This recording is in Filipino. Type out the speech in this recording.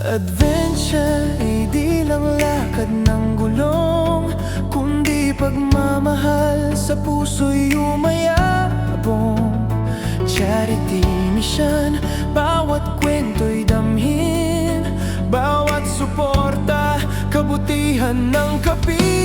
Adventure ay di lang lakad ng gulong, kundi pagmamahal sa puso'y umayabong. Charity mission, bawat kwento'y damhin, bawat suporta, kabutihan ng kapit.